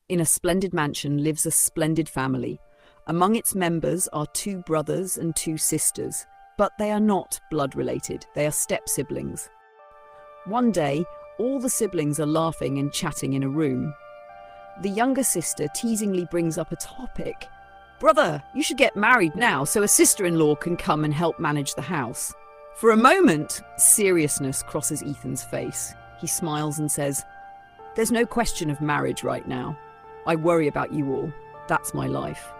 In a splendid mansion lives a splendid family. Among its members are 2 brothers and 2 sisters, but they are not blood-related, they are step-siblings. One day, all the siblings are laughing and chatting in a room. The younger sister teasingly brings up a topic. "Brother, you should get married now so a sister-in-law can come and help manage the house." For a moment, seriousness crosses Ethan's face. He smiles and says, "There's no question of marriage right now. I worry about you all. That's my life."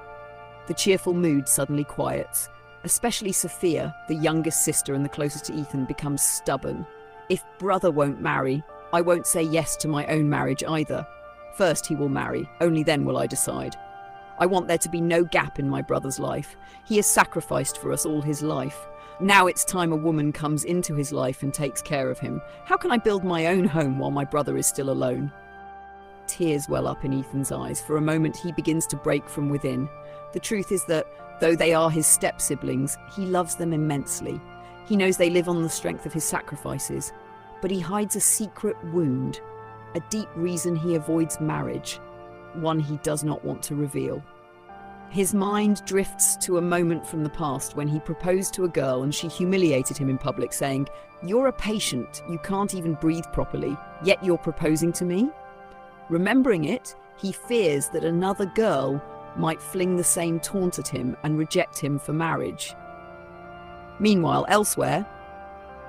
The cheerful mood suddenly quiets. Especially Sophia, the youngest sister and the closest to Ethan, becomes stubborn. "If brother won't marry, I won't say yes to my own marriage either. First he will marry, only then will I decide. I want there to be no gap in my brother's life. He has sacrificed for us all his life. Now it's time a woman comes into his life and takes care of him. How can I build my own home while my brother is still alone?" Tears well up in Ethan's eyes. For a moment he begins to break from within. The truth is that, though they are his step-siblings, he loves them immensely. He knows they live on the strength of his sacrifices, but he hides a secret wound, a deep reason he avoids marriage, one he does not want to reveal. His mind drifts to a moment from the past when he proposed to a girl and she humiliated him in public, saying, "You're a patient, you can't even breathe properly, yet you're proposing to me?" Remembering it, he fears that another girl might fling the same taunt at him and reject him for marriage. Meanwhile, elsewhere,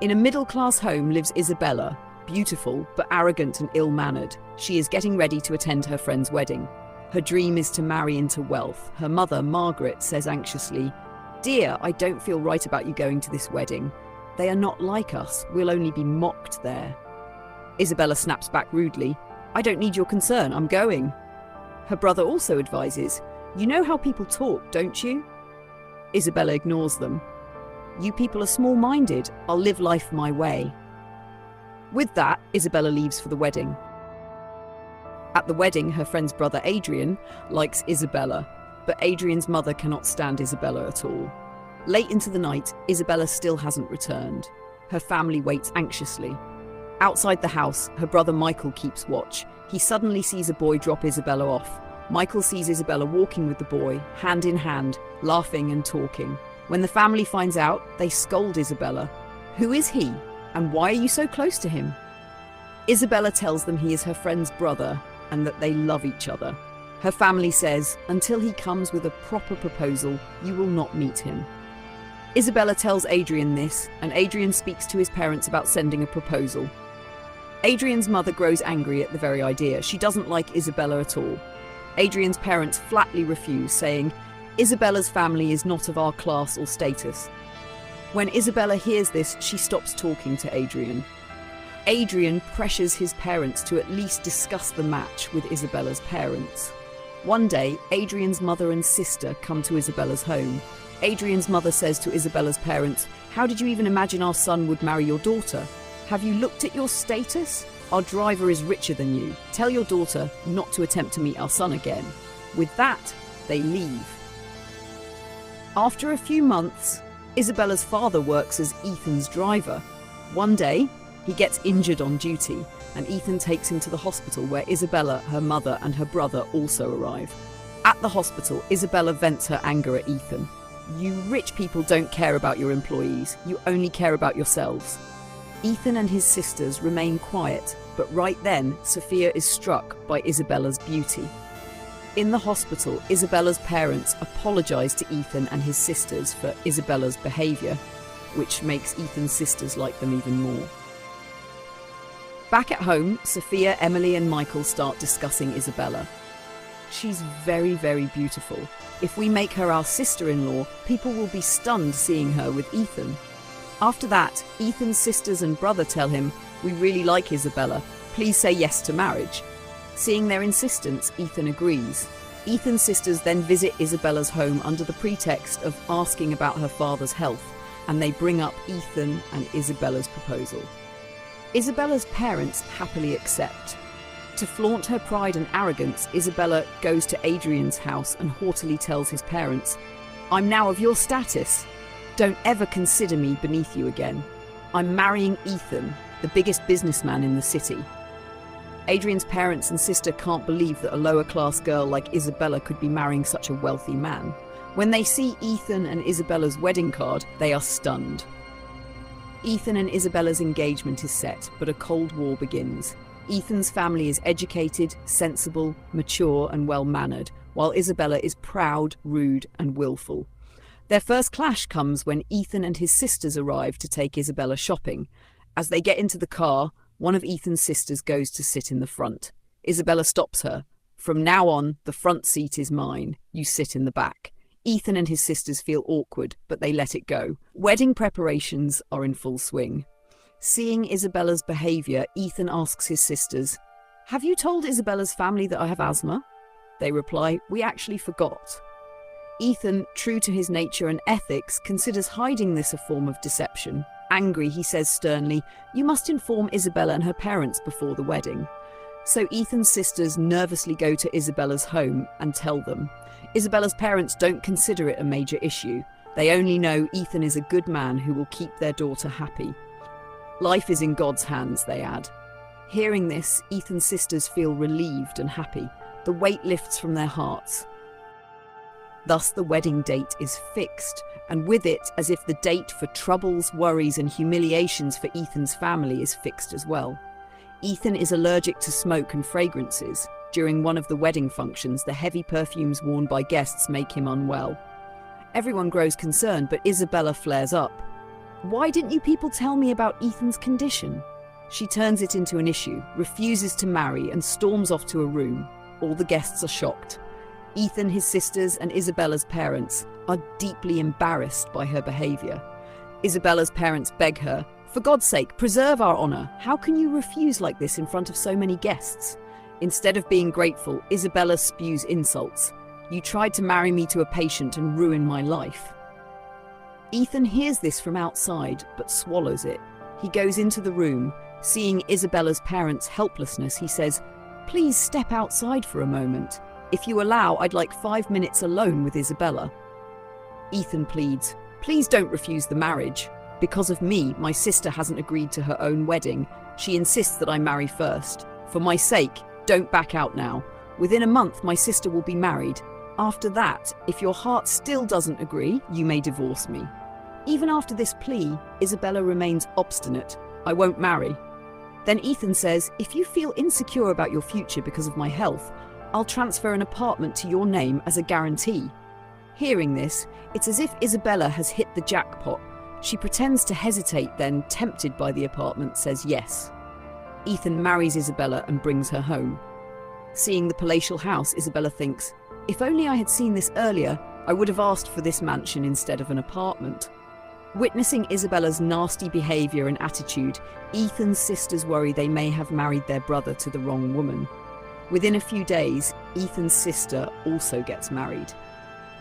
in a middle-class home lives Isabella, beautiful but arrogant and ill-mannered. She is getting ready to attend her friend's wedding. Her dream is to marry into wealth. Her mother, Margaret, says anxiously, "Dear, I don't feel right about you going to this wedding. They are not like us. We'll only be mocked there." Isabella snaps back rudely, "I don't need your concern. I'm going." Her brother also advises, "You know how people talk, don't you?" Isabella ignores them. "You people are small-minded. I'll live life my way." With that, Isabella leaves for the wedding. At the wedding, her friend's brother Adrian likes Isabella, but Adrian's mother cannot stand Isabella at all. Late into the night, Isabella still hasn't returned. Her family waits anxiously. Outside the house, her brother Michael keeps watch. He suddenly sees a boy drop Isabella off. Michael sees Isabella walking with the boy, hand in hand, laughing and talking. When the family finds out, they scold Isabella. "Who is he? And why are you so close to him?" Isabella tells them he is her friend's brother and that they love each other. Her family says, "Until he comes with a proper proposal, you will not meet him." Isabella tells Adrian this, and Adrian speaks to his parents about sending a proposal. Adrian's mother grows angry at the very idea. She doesn't like Isabella at all. Adrian's parents flatly refuse, saying, "Isabella's family is not of our class or status." When Isabella hears this, she stops talking to Adrian. Adrian pressures his parents to at least discuss the match with Isabella's parents. One day, Adrian's mother and sister come to Isabella's home. Adrian's mother says to Isabella's parents, "How did you even imagine our son would marry your daughter? Have you looked at your status? Our driver is richer than you. Tell your daughter not to attempt to meet our son again." With that, they leave. After a few months, Isabella's father works as Ethan's driver. One day, he gets injured on duty, and Ethan takes him to the hospital where Isabella, her mother, and her brother also arrive. At the hospital, Isabella vents her anger at Ethan. "You rich people don't care about your employees. You only care about yourselves." Ethan and his sisters remain quiet, but right then, Sophia is struck by Isabella's beauty. In the hospital, Isabella's parents apologize to Ethan and his sisters for Isabella's behavior, which makes Ethan's sisters like them even more. Back at home, Sophia, Emily, and Michael start discussing Isabella. "She's very, very beautiful. If we make her our sister-in-law, people will be stunned seeing her with Ethan." After that, Ethan's sisters and brother tell him, "We really like Isabella. Please say yes to marriage." Seeing their insistence, Ethan agrees. Ethan's sisters then visit Isabella's home under the pretext of asking about her father's health, and they bring up Ethan and Isabella's proposal. Isabella's parents happily accept. To flaunt her pride and arrogance, Isabella goes to Adrian's house and haughtily tells his parents, "I'm now of your status. Don't ever consider me beneath you again. I'm marrying Ethan, the biggest businessman in the city." Adrian's parents and sister can't believe that a lower-class girl like Isabella could be marrying such a wealthy man. When they see Ethan and Isabella's wedding card, they are stunned. Ethan and Isabella's engagement is set, but a Cold War begins. Ethan's family is educated, sensible, mature, and well-mannered, while Isabella is proud, rude, and willful. Their first clash comes when Ethan and his sisters arrive to take Isabella shopping. As they get into the car, one of Ethan's sisters goes to sit in the front. Isabella stops her. "From now on, the front seat is mine. You sit in the back." Ethan and his sisters feel awkward, but they let it go. Wedding preparations are in full swing. Seeing Isabella's behaviour, Ethan asks his sisters, "Have you told Isabella's family that I have asthma?" They reply, "We actually forgot." Ethan, true to his nature and ethics, considers hiding this a form of deception. Angry, he says sternly, "You must inform Isabella and her parents before the wedding." So Ethan's sisters nervously go to Isabella's home and tell them. Isabella's parents don't consider it a major issue. They only know Ethan is a good man who will keep their daughter happy. Life is in God's hands, they add. Hearing this, Ethan's sisters feel relieved and happy. The weight lifts from their hearts. Thus, the wedding date is fixed, and with it, as if the date for troubles, worries, and humiliations for Ethan's family is fixed as well. Ethan is allergic to smoke and fragrances. During one of the wedding functions, the heavy perfumes worn by guests make him unwell. Everyone grows concerned, but Isabella flares up. "Why didn't you people tell me about Ethan's condition?" She turns it into an issue, refuses to marry, and storms off to a room. All the guests are shocked. Ethan, his sisters, and Isabella's parents are deeply embarrassed by her behaviour. Isabella's parents beg her, "For God's sake, preserve our honour. How can you refuse like this in front of so many guests?" Instead of being grateful, Isabella spews insults. "You tried to marry me to a patient and ruin my life." Ethan hears this from outside, but swallows it. He goes into the room. Seeing Isabella's parents' helplessness, he says, "Please step outside for a moment. If you allow, I'd like 5 minutes alone with Isabella." Ethan pleads, "Please don't refuse the marriage. Because of me, my sister hasn't agreed to her own wedding. She insists that I marry first. For my sake, don't back out now. Within a month, my sister will be married. After that, if your heart still doesn't agree, you may divorce me." Even after this plea, Isabella remains obstinate. "I won't marry." Then Ethan says, "If you feel insecure about your future because of my health, I'll transfer an apartment to your name as a guarantee." Hearing this, it's as if Isabella has hit the jackpot. She pretends to hesitate, then, tempted by the apartment, says yes. Ethan marries Isabella and brings her home. Seeing the palatial house, Isabella thinks, "If only I had seen this earlier, I would have asked for this mansion instead of an apartment." Witnessing Isabella's nasty behaviour and attitude, Ethan's sisters worry they may have married their brother to the wrong woman. Within a few days, Ethan's sister also gets married.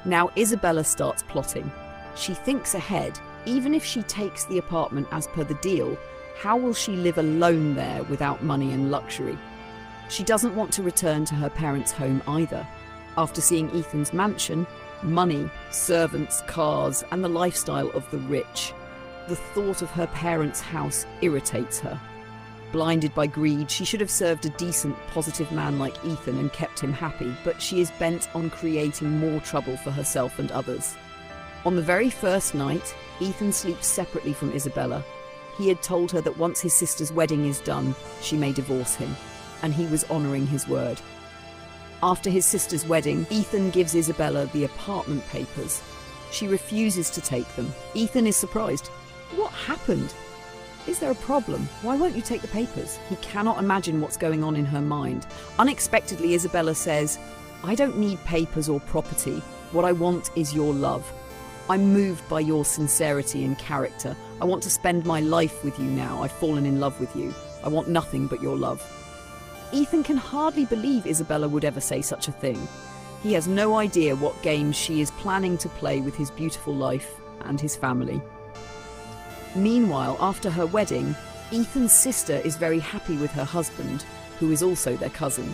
Now Isabella starts plotting. She thinks ahead. Even if she takes the apartment as per the deal, how will she live alone there without money and luxury? She doesn't want to return to her parents' home either. After seeing Ethan's mansion, money, servants, cars, and the lifestyle of the rich, the thought of her parents' house irritates her. Blinded by greed, she should have served a decent, positive man like Ethan and kept him happy, but she is bent on creating more trouble for herself and others. On the very first night, Ethan sleeps separately from Isabella. He had told her that once his sister's wedding is done, she may divorce him, and he was honouring his word. After his sister's wedding, Ethan gives Isabella the apartment papers. She refuses to take them. Ethan is surprised. What happened? Is there a problem? Why won't you take the papers? He cannot imagine what's going on in her mind. Unexpectedly, Isabella says, "I don't need papers or property. What I want is your love. I'm moved by your sincerity and character. I want to spend my life with you now. I've fallen in love with you. I want nothing but your love." Ethan can hardly believe Isabella would ever say such a thing. He has no idea what games she is planning to play with his beautiful life and his family. Meanwhile, after her wedding, Ethan's sister is very happy with her husband, who is also their cousin.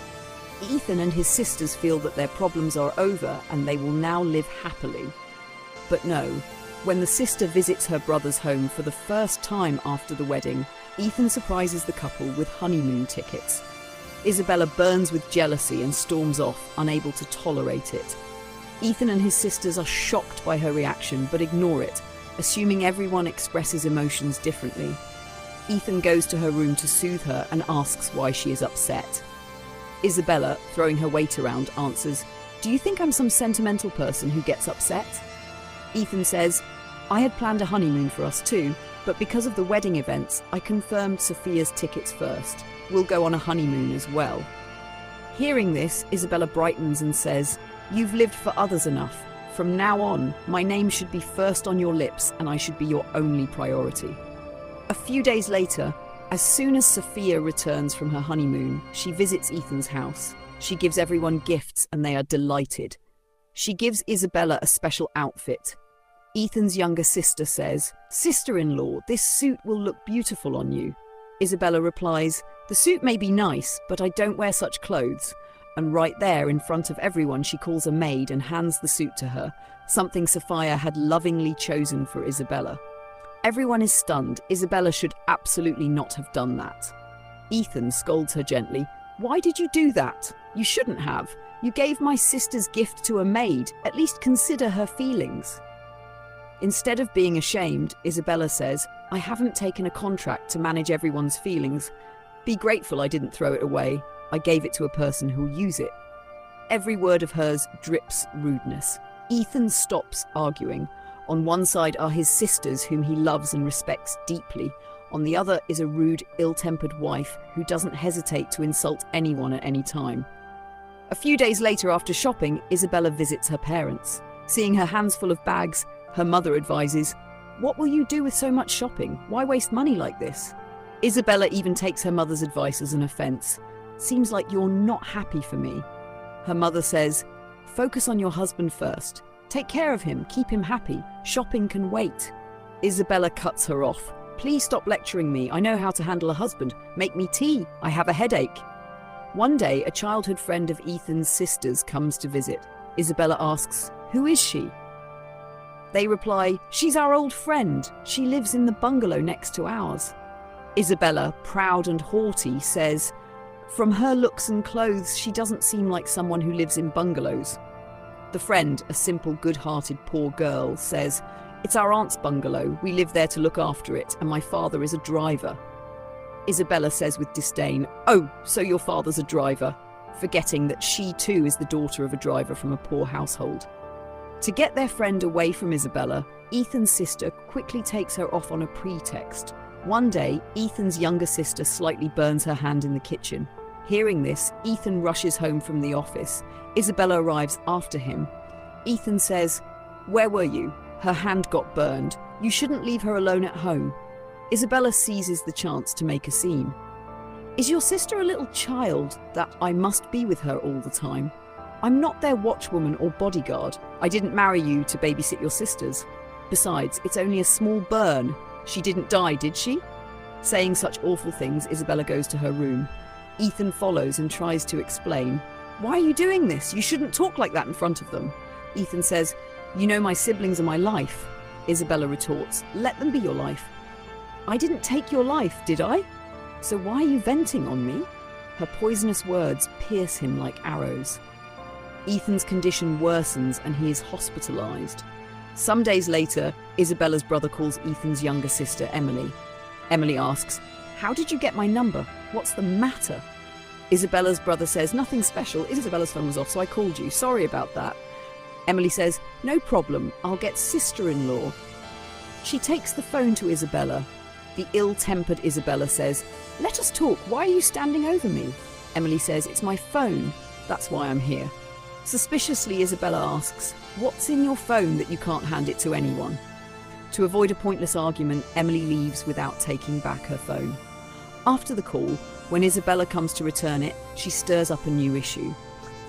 Ethan and his sisters feel that their problems are over and they will now live happily. But no, when the sister visits her brother's home for the first time after the wedding, Ethan surprises the couple with honeymoon tickets. Isabella burns with jealousy and storms off, unable to tolerate it. Ethan and his sisters are shocked by her reaction, but ignore it, assuming everyone expresses emotions differently. Ethan goes to her room to soothe her and asks why she is upset. Isabella, throwing her weight around, answers, "Do you think I'm some sentimental person who gets upset?" Ethan says, "I had planned a honeymoon for us too, but because of the wedding events, I confirmed Sophia's tickets first. We'll go on a honeymoon as well." Hearing this, Isabella brightens and says, "You've lived for others enough. From now on, my name should be first on your lips and I should be your only priority." A few days later, as soon as Sophia returns from her honeymoon, she visits Ethan's house. She gives everyone gifts and they are delighted. She gives Isabella a special outfit. Ethan's younger sister says, "Sister-in-law, this suit will look beautiful on you." Isabella replies, "The suit may be nice, but I don't wear such clothes." And right there, in front of everyone, she calls a maid and hands the suit to her, something Sophia had lovingly chosen for Isabella. Everyone is stunned. Isabella should absolutely not have done that. Ethan scolds her gently. "Why did you do that? You shouldn't have. You gave my sister's gift to a maid. At least consider her feelings." Instead of being ashamed, Isabella says, "I haven't taken a contract to manage everyone's feelings. Be grateful I didn't throw it away. I gave it to a person who'll use it." Every word of hers drips rudeness. Ethan stops arguing. On one side are his sisters, whom he loves and respects deeply. On the other is a rude, ill-tempered wife who doesn't hesitate to insult anyone at any time. A few days later, after shopping, Isabella visits her parents. Seeing her hands full of bags, her mother advises, "What will you do with so much shopping? Why waste money like this?" Isabella even takes her mother's advice as an offense. "Seems like you're not happy for me." Her mother says, "Focus on your husband first. Take care of him, keep him happy. Shopping can wait." Isabella cuts her off. "Please stop lecturing me. I know how to handle a husband. Make me tea. I have a headache." One day, a childhood friend of Ethan's sisters comes to visit. Isabella asks, "Who is she?" They reply, "She's our old friend. She lives in the bungalow next to ours." Isabella, proud and haughty, says, "From her looks and clothes, she doesn't seem like someone who lives in bungalows." The friend, a simple, good-hearted poor girl, says, "It's our aunt's bungalow. We live there to look after it, and my father is a driver." Isabella says with disdain, "Oh, so your father's a driver," forgetting that she too is the daughter of a driver from a poor household. To get their friend away from Isabella, Ethan's sister quickly takes her off on a pretext. One day, Ethan's younger sister slightly burns her hand in the kitchen. Hearing this, Ethan rushes home from the office. Isabella arrives after him. Ethan says, "Where were you? Her hand got burned. You shouldn't leave her alone at home." Isabella seizes the chance to make a scene. "Is your sister a little child that I must be with her all the time? I'm not their watchwoman or bodyguard. I didn't marry you to babysit your sisters. Besides, it's only a small burn. She didn't die, did she?" Saying such awful things, Isabella goes to her room. Ethan follows and tries to explain. "Why are you doing this? You shouldn't talk like that in front of them." Ethan says, "You know my siblings are my life." Isabella retorts, "Let them be your life." "I didn't take your life, did I? So why are you venting on me?" Her poisonous words pierce him like arrows. Ethan's condition worsens and he is hospitalized. Some days later, Isabella's brother calls Ethan's younger sister, Emily. Emily asks, "How did you get my number? What's the matter?" Isabella's brother says, "Nothing special. Isabella's phone was off, so I called you. Sorry about that." Emily says, "No problem. I'll get sister-in-law." She takes the phone to Isabella. The ill-tempered Isabella says, "Let us talk. Why are you standing over me?" Emily says, "It's my phone. That's why I'm here." Suspiciously, Isabella asks, "What's in your phone that you can't hand it to anyone?" To avoid a pointless argument, Emily leaves without taking back her phone. After the call, when Isabella comes to return it, she stirs up a new issue.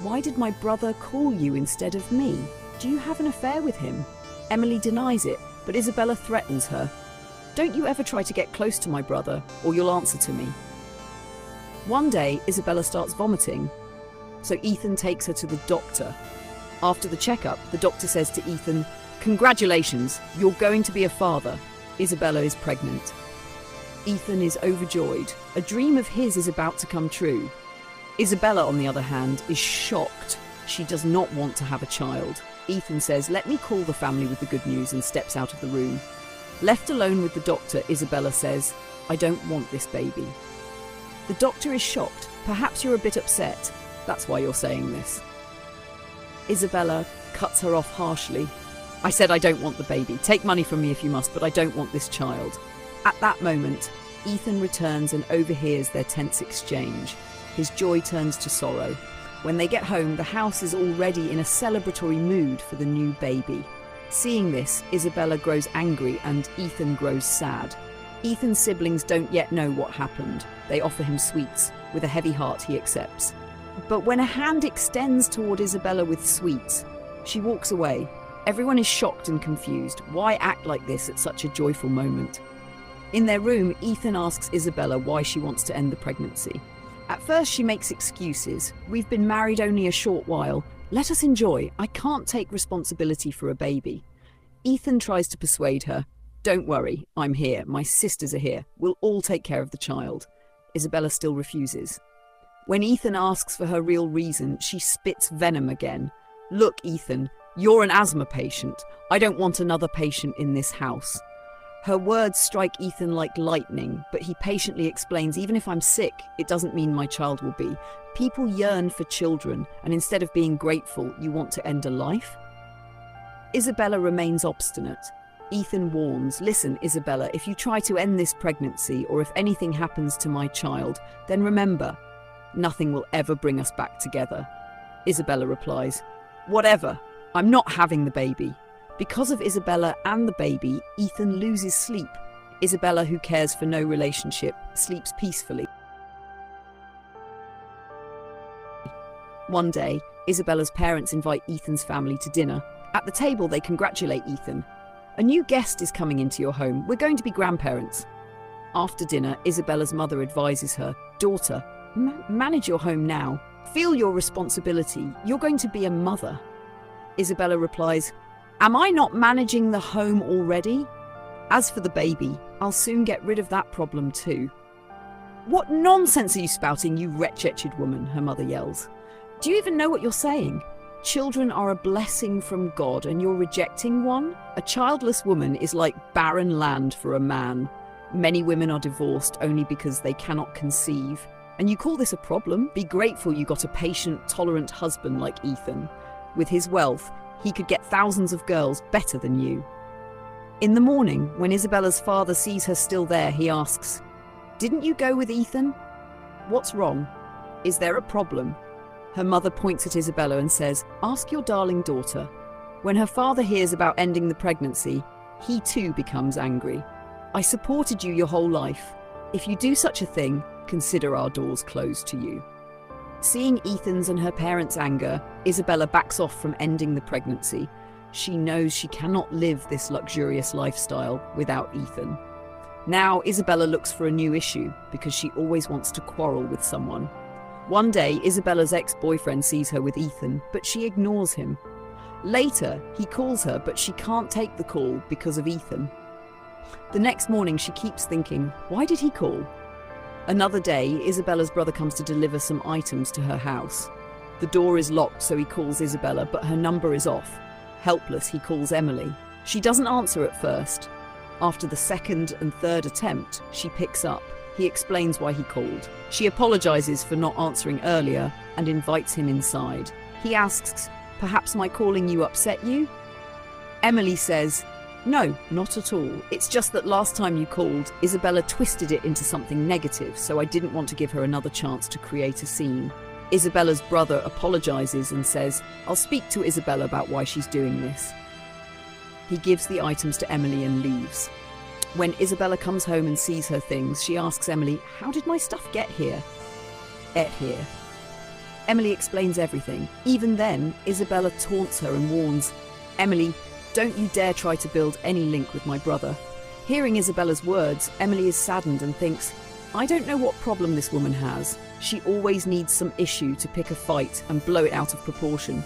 "Why did my brother call you instead of me? Do you have an affair with him?" Emily denies it, but Isabella threatens her. "Don't you ever try to get close to my brother, or you'll answer to me." One day, Isabella starts vomiting, so Ethan takes her to the doctor. After the checkup, the doctor says to Ethan, "Congratulations, you're going to be a father. Isabella is pregnant." Ethan is overjoyed. A dream of his is about to come true. Isabella, on the other hand, is shocked. She does not want to have a child. Ethan says, "Let me call the family with the good news," and steps out of the room. Left alone with the doctor, Isabella says, "I don't want this baby." The doctor is shocked. "Perhaps you're a bit upset. That's why you're saying this." Isabella cuts her off harshly. "I said I don't want the baby. Take money from me if you must, but I don't want this child." At that moment, Ethan returns and overhears their tense exchange. His joy turns to sorrow. When they get home, the house is already in a celebratory mood for the new baby. Seeing this, Isabella grows angry and Ethan grows sad. Ethan's siblings don't yet know what happened. They offer him sweets. With a heavy heart, he accepts. But when a hand extends toward Isabella with sweets, she walks away. Everyone is shocked and confused. Why act like this at such a joyful moment? In their room, Ethan asks Isabella why she wants to end the pregnancy. At first, she makes excuses. "We've been married only a short while. Let us enjoy. I can't take responsibility for a baby." Ethan tries to persuade her. "Don't worry, I'm here. My sisters are here. We'll all take care of the child." Isabella still refuses. When Ethan asks for her real reason, she spits venom again. "Look, Ethan, you're an asthma patient. I don't want another patient in this house." Her words strike Ethan like lightning, but he patiently explains, "Even if I'm sick, it doesn't mean my child will be. People yearn for children, and instead of being grateful, you want to end a life?" Isabella remains obstinate. Ethan warns, "Listen, Isabella, if you try to end this pregnancy, or if anything happens to my child, then remember, nothing will ever bring us back together." Isabella replies, "Whatever, I'm not having the baby." Because of Isabella and the baby, Ethan loses sleep. Isabella, who cares for no relationship, sleeps peacefully. One day, Isabella's parents invite Ethan's family to dinner. At the table, they congratulate Ethan. "A new guest is coming into your home. We're going to be grandparents." After dinner, Isabella's mother advises her, "Daughter, manage your home now. Feel your responsibility. You're going to be a mother." Isabella replies, "Am I not managing the home already? As for the baby, I'll soon get rid of that problem too." "What nonsense are you spouting, you wretched woman?" her mother yells. "Do you even know what you're saying? Children are a blessing from God, and you're rejecting one? A childless woman is like barren land for a man. Many women are divorced only because they cannot conceive. And you call this a problem? Be grateful you got a patient, tolerant husband like Ethan. With his wealth, he could get thousands of girls better than you." In the morning, when Isabella's father sees her still there, he asks, "Didn't you go with Ethan? What's wrong? Is there a problem?" Her mother points at Isabella and says, "Ask your darling daughter." When her father hears about ending the pregnancy, he too becomes angry. "I supported you your whole life. If you do such a thing, consider our doors closed to you." Seeing Ethan's and her parents' anger, Isabella backs off from ending the pregnancy. She knows she cannot live this luxurious lifestyle without Ethan. Now, Isabella looks for a new issue because she always wants to quarrel with someone. One day, Isabella's ex-boyfriend sees her with Ethan, but she ignores him. Later, he calls her, but she can't take the call because of Ethan. The next morning, she keeps thinking, why did he call? Another day, Isabella's brother comes to deliver some items to her house. The door is locked, so he calls Isabella, but her number is off. Helpless, he calls Emily. She doesn't answer at first. After the second and third attempt, she picks up. He explains why he called. She apologizes for not answering earlier and invites him inside. He asks, "Perhaps my calling you upset you?" Emily says, "No, not at all. It's just that last time you called, Isabella twisted it into something negative, so I didn't want to give her another chance to create a scene." Isabella's brother apologizes and says, "I'll speak to Isabella about why she's doing this." He gives the items to Emily and leaves. When Isabella comes home and sees her things, she asks Emily, "How did my stuff get here?" "Et here." Emily explains everything. Even then, Isabella taunts her and warns, "Emily, don't you dare try to build any link with my brother." Hearing Isabella's words, Emily is saddened and thinks, "I don't know what problem this woman has. She always needs some issue to pick a fight and blow it out of proportion.